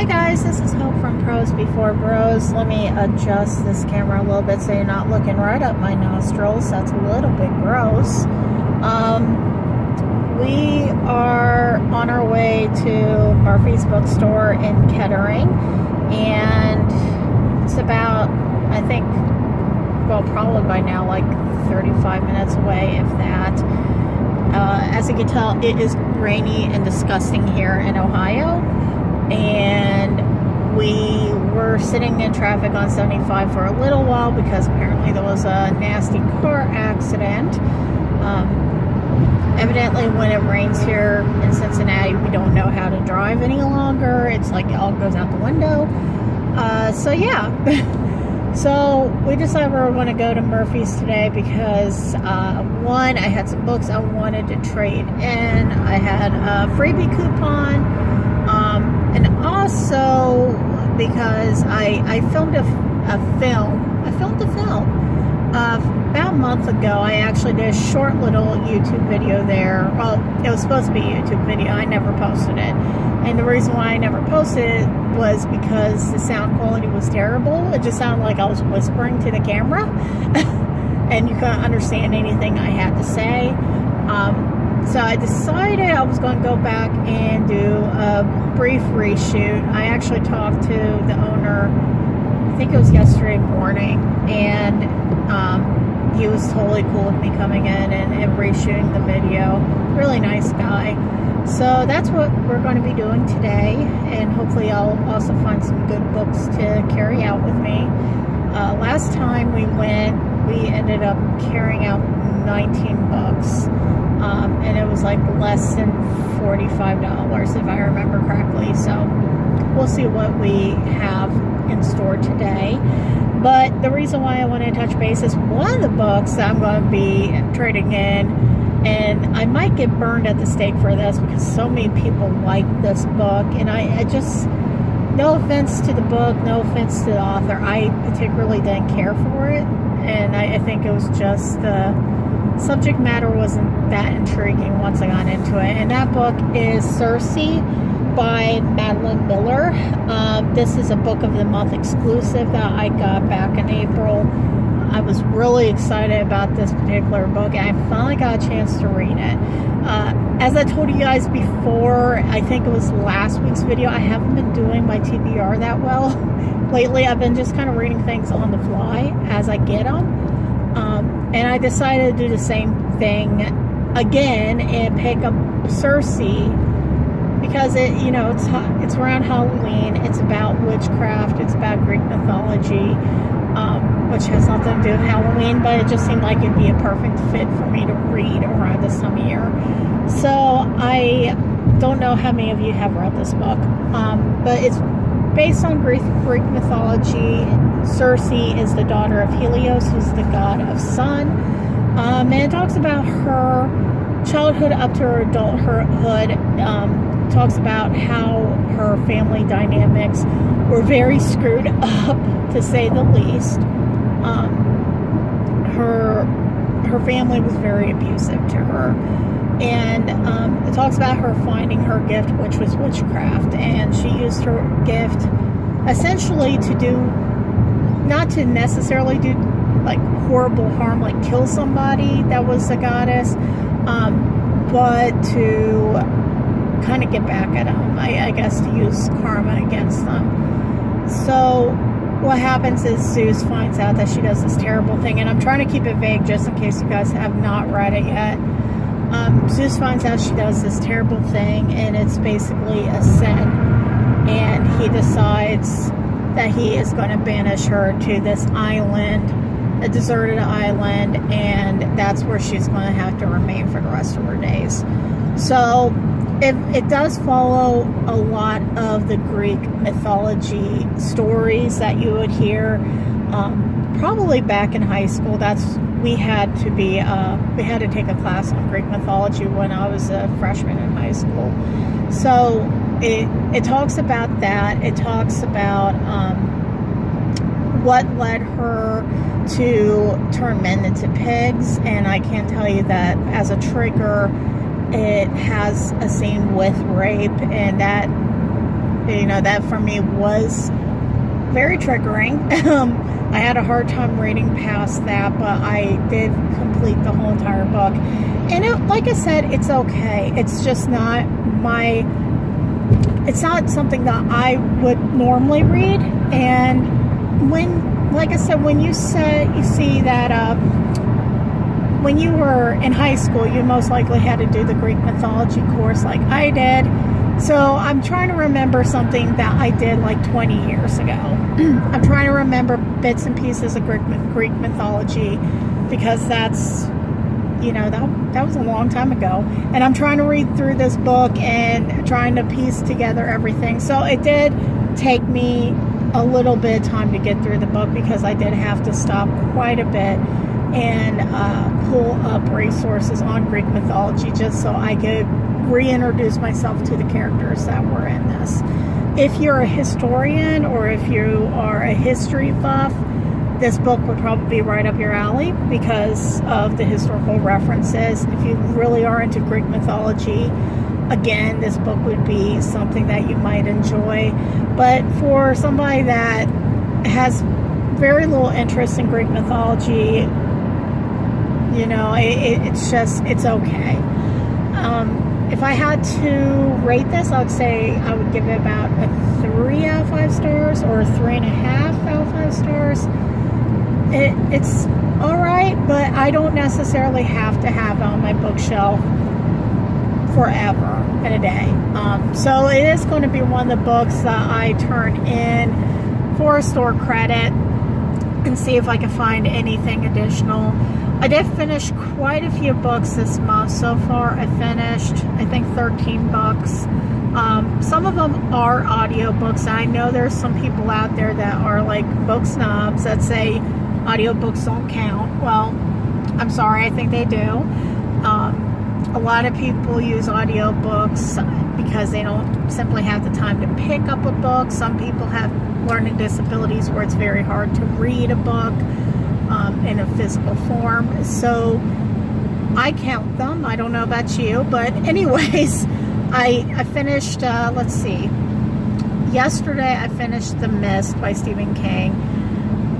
Hey guys, this is Hope from Pros Before Bros. Let me adjust this camera a little bit so you're not looking right up my nostrils. That's a little bit gross. We are on our way to Murphy's bookstore in Kettering, and it's about, I think, well, probably by now like 35 minutes away, if that. As you can tell, it is rainy and disgusting here in Ohio, and we were sitting in traffic on 75 for a little while because apparently there was a nasty car accident. Evidently when it rains here in Cincinnati, we don't know how to drive any longer. It's like it all goes out the window. So yeah. So we decided we were going to go to Murphy's today because one, I had some books I wanted to trade in. I had a freebie coupon, and also because I filmed a film. About a month ago. I actually did a short little YouTube video there. Well, it was supposed to be a YouTube video. I never posted it. And the reason why I never posted it was because the sound quality was terrible. It just sounded like I was whispering to the camera. And you couldn't understand anything I had to say. So I decided I was going to go back and do a brief reshoot. I actually talked to the owner, I think it was yesterday morning, and he was totally cool with me coming in and reshooting the video. Really nice guy. So that's what we're going to be doing today, and hopefully I'll also find some good books to carry out with me. Last time we went, we ended up carrying out 19 books, and it was like less than $45 if I remember correctly. So we'll see what we have in store today. But the reason why I want to touch base is one of the books that I'm going to be trading in, and I might get burned at the stake for this because so many people like this book, and I just, no offense to the book, no offense to the author, I particularly didn't care for it, and I think it was just the subject matter wasn't that intriguing once I got into it. And that book is Circe by Madeline Miller. This is a book of the month exclusive that I got back in April. I was really excited about this particular book, and I finally got a chance to read it. As I told you guys before, I think it was last week's video, I haven't been doing my TBR that well lately. I've been just kind of reading things on the fly as I get them. And I decided to do the same thing again and pick up Circe because it's around Halloween. It's about witchcraft. It's about Greek mythology, which has nothing to do with Halloween, but it just seemed like it'd be a perfect fit for me to read around this time of year. So I don't know how many of you have read this book, but it's based on Greek mythology. Circe is the daughter of Helios, who's the god of sun, and it talks about her childhood up to her adulthood. Talks about how her family dynamics were very screwed up, to say the least. Her family was very abusive to her, and it talks about her finding her gift, which was witchcraft, and she used her gift essentially to do, not to necessarily do like horrible harm, like kill somebody that was a goddess, but to kind of get back at them, I guess, to use karma against them. So what happens is Zeus finds out that she does this terrible thing, and I'm trying to keep it vague just in case you guys have not read it yet. Zeus finds out she does this terrible thing, and it's basically a sin, and he decides that he is going to banish her to this island, a deserted island, and that's where she's going to have to remain for the rest of her days. So it does follow a lot of the Greek mythology stories that you would hear, probably back in high school. We had to take a class on Greek mythology when I was a freshman in high school. So it talks about that. It talks about what led her to turn men into pigs, and I can tell you that as a trigger, it has a scene with rape, and that You know, that for me was very triggering. I had a hard time reading past that, but I did complete the whole entire book. And like I said, it's okay. It's just not it's not something that I would normally read. And like I said, when you see that when you were in high school, you most likely had to do the Greek mythology course like I did. So I'm trying to remember something that I did like 20 years ago. I'm trying to remember bits and pieces of Greek mythology, because that's, you know, that was a long time ago. And I'm trying to read through this book and trying to piece together everything. So it did take me a little bit of time to get through the book, because I did have to stop quite a bit and pull up resources on Greek mythology just so I could reintroduce myself to the characters that were in this. If you're a historian or if you are a history buff, this book would probably be right up your alley because of the historical references. If you really are into Greek mythology, again, this book would be something that you might enjoy. But for somebody that has very little interest in Greek mythology, you know, it's okay. If I had to rate this, I would say I would give it about a 3 out of 5 stars or a 3.5 out of 5 stars. It's all right, but I don't necessarily have to have it on my bookshelf forever in a day. So it is going to be one of the books that I turn in for a store credit and see if I can find anything additional. I did finish quite a few books this month. So far I finished, I think, 13 books. Some of them are audiobooks. I know there's some people out there that are like book snobs that say audiobooks don't count. Well, I'm sorry, I think they do. A lot of people use audiobooks because they don't simply have the time to pick up a book. Some people have learning disabilities where it's very hard to read a book in a physical form. So I count them. I don't know about you, but anyways, I finished, let's see, yesterday I finished The Mist by Stephen King,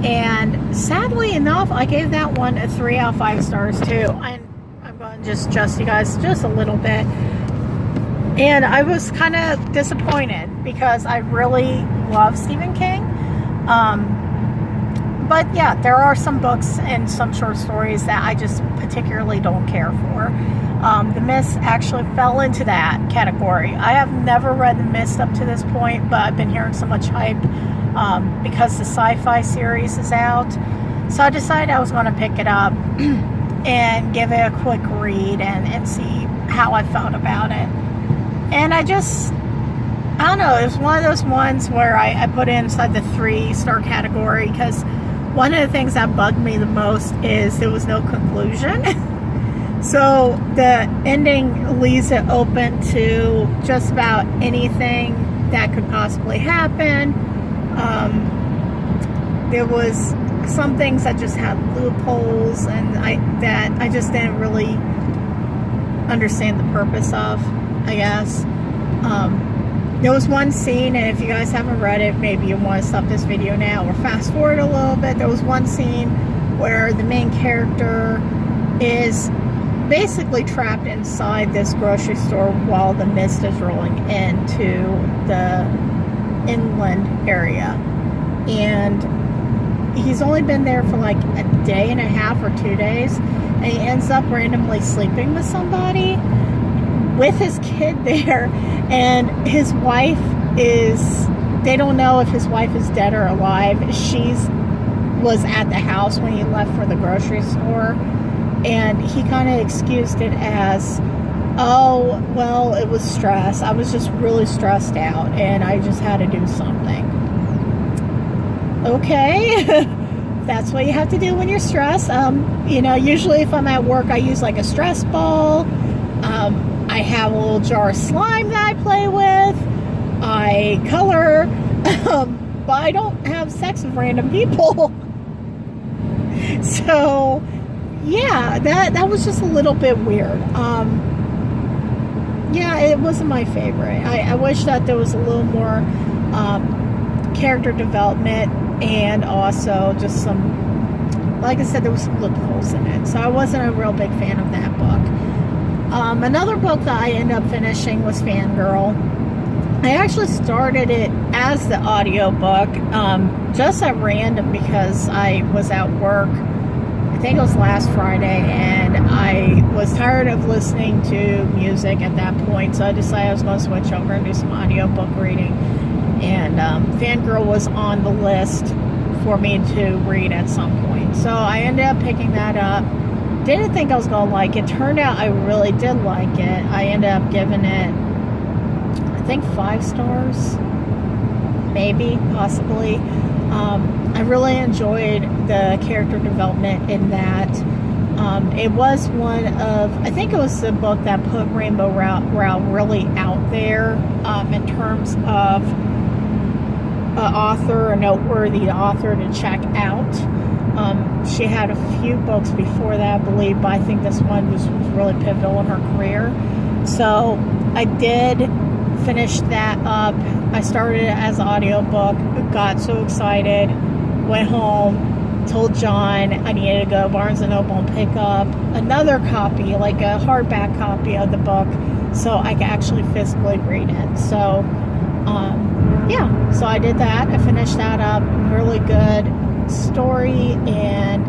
and sadly enough, I gave that one a 3 out of 5 stars too. And I'm going to just adjust you guys just a little bit. And I was kind of disappointed because I really love Stephen King. But yeah, there are some books and some short stories that I just particularly don't care for. The Mist actually fell into that category. I have never read The Mist up to this point, but I've been hearing so much hype because the sci-fi series is out. So I decided I was going to pick it up and give it a quick read and see how I felt about it. And I don't know, it was one of those ones where I put it inside the 3-star category because one of the things that bugged me the most is there was no conclusion. So the ending leaves it open to just about anything that could possibly happen. There was some things that just had loopholes and I just didn't really understand the purpose of, I guess. There was one scene, and if you guys haven't read it, maybe you want to stop this video now or fast forward a little bit. There was one scene where the main character is basically trapped inside this grocery store while the mist is rolling into the inland area. And he's only been there for like a day and a half or 2 days, and he ends up randomly sleeping with somebody with his kid there, and his wife they don't know if his wife is dead or alive. She was at the house when he left for the grocery store, and he kind of excused it as, oh, well, it was stress. I was just really stressed out and I just had to do something. Okay. That's what you have to do when you're stressed. You know, usually if I'm at work, I use like a stress ball. I have a little jar of slime that I play with. I color. But I don't have sex with random people. So, yeah, that was just a little bit weird. Yeah, it wasn't my favorite. I wish that there was a little more character development, and also just some, like I said, there was some loopholes in it. So I wasn't a real big fan of that book. Another book that I ended up finishing was Fangirl. I actually started it as the audiobook, just at random because I was at work. I think it was last Friday, and I was tired of listening to music at that point, so I decided I was going to switch over and do some audiobook reading. And Fangirl was on the list for me to read at some point. So I ended up picking that up. Didn't think I was going to like it. Turned out I really did like it. I ended up giving it, I think, 5 stars. Maybe, possibly. I really enjoyed the character development in that. It was one of, I think it was the book that put Rainbow Rowell really out there in terms of author, a noteworthy author to check out. She had a few books before that, I believe, but I think this one was really pivotal in her career. So I did finish that up. I started it as an audiobook, got so excited, went home, told John I needed to go to Barnes & Noble and pick up another copy, like a hardback copy of the book, so I could actually physically read it. So yeah, so I did that. I finished that up. Really good story, and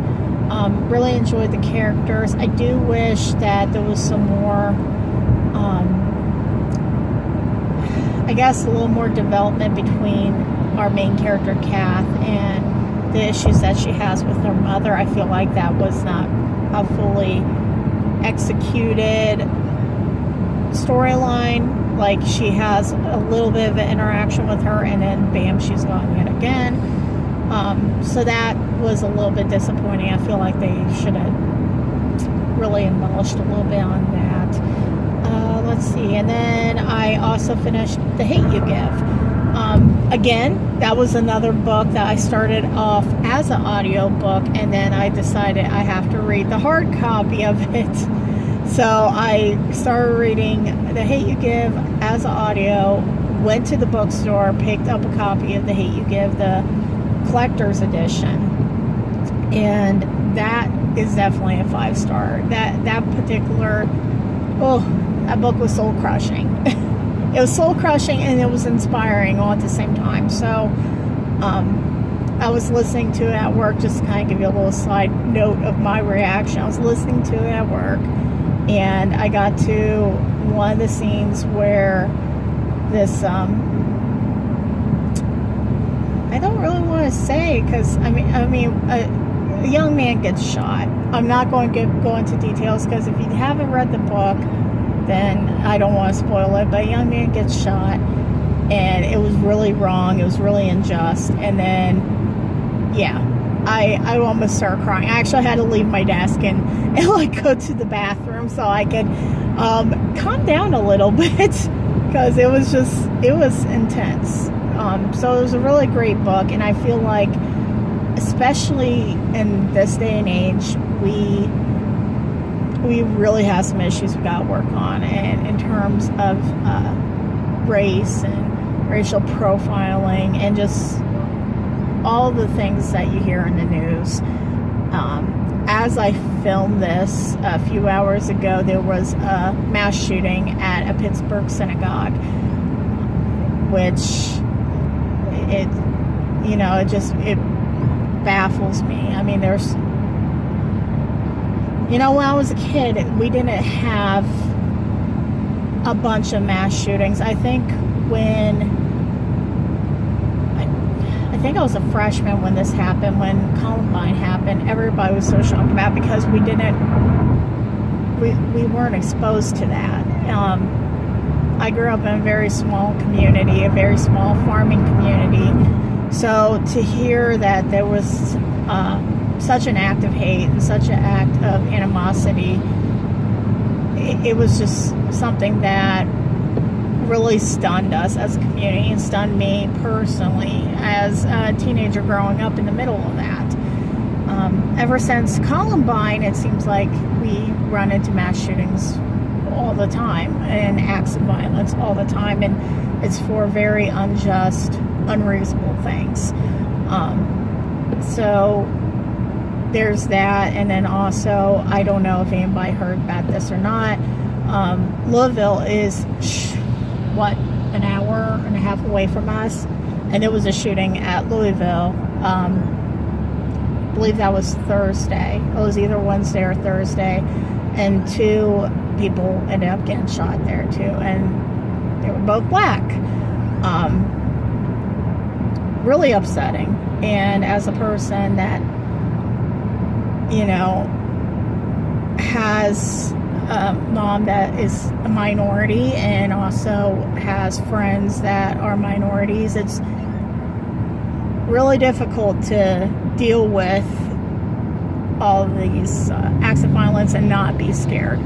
really enjoyed the characters. I do wish that there was some more, I guess, a little more development between our main character, Kath, and the issues that she has with her mother. I feel like that was not a fully executed storyline. Like, she has a little bit of an interaction with her, and then bam, she's gone yet again. So that was a little bit disappointing. I feel like they should have really embellished a little bit on that. Let's see. And then I also finished The Hate U Give. Again, that was another book that I started off as an audiobook, and then I decided I have to read the hard copy of it. So I started reading The Hate U Give as an audio, went to the bookstore, picked up a copy of The Hate U Give, the collector's edition, and that is definitely a 5-star. That particular, that book was soul crushing. It was soul crushing, and it was inspiring all at the same time. So I was listening to it at work, just to kind of give you a little side note of my reaction. I was listening to it at work, and I got to one of the scenes where this I don't really want to say, because I mean a young man gets shot. I'm not going to go into details, because if you haven't read the book, then I don't want to spoil it. But a young man gets shot, and it was really wrong. It was really unjust. And then, yeah, I almost started crying. I actually had to leave my desk and like go to the bathroom so I could calm down a little bit, because it was intense. So it was a really great book, and I feel like, especially in this day and age, we really have some issues we got to work on, and in terms of race and racial profiling, and just all the things that you hear in the news. As I filmed this a few hours ago, there was a mass shooting at a Pittsburgh synagogue, which it baffles me. I mean, there's, when I was a kid, we didn't have a bunch of mass shootings. I think I was a freshman when this happened, when Columbine happened. Everybody was so shocked about it, because we weren't exposed to that. I grew up in a very small community, a very small farming community. So to hear that there was such an act of hate and such an act of animosity, it was just something that really stunned us as a community, and stunned me personally as a teenager growing up in the middle of that. Ever since Columbine, it seems like we run into mass shootings all the time and acts of violence all the time, and it's for very unjust, unreasonable things. So there's that. And then also, I don't know if anybody heard about this or not, Louisville is an hour and a half away from us, and it was a shooting at Louisville. I believe that was Thursday. It was either Wednesday or Thursday, and 2 people ended up getting shot there too, and they were both black. Really upsetting. And as a person that, you know, has a mom that is a minority and also has friends that are minorities, it's really difficult to deal with all of these acts of violence and not be scared.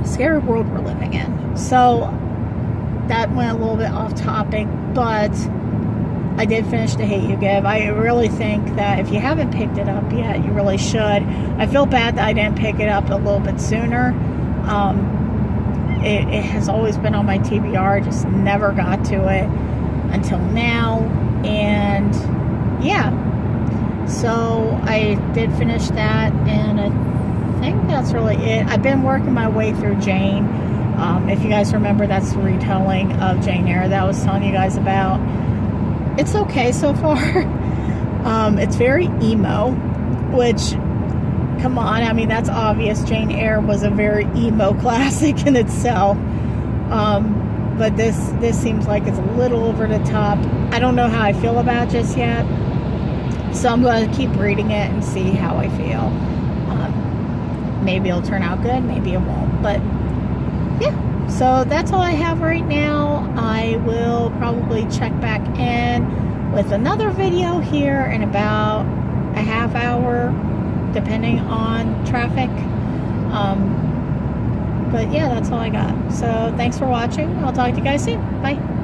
Scary world we're living in. So that went a little bit off topic, but I did finish The Hate U Give. I really think that if you haven't picked it up yet, you really should. I feel bad that I didn't pick it up a little bit sooner. It has always been on my TBR, just never got to it until now. And yeah, so I did finish that, and I think that's really it. I've been working my way through Jane. If you guys remember, that's the retelling of Jane Eyre that I was telling you guys about. It's okay so far. It's very emo, which, come on, I mean, that's obvious. Jane Eyre was a very emo classic in itself. But this seems like it's a little over the top. I don't know how I feel about it just yet. So I'm going to keep reading it and see how I feel. Maybe it'll turn out good, maybe it won't. But yeah, so that's all I have right now. I will probably check back in with another video here in about a half hour, depending on traffic. But yeah, that's all I got. So thanks for watching. I'll talk to you guys soon. Bye.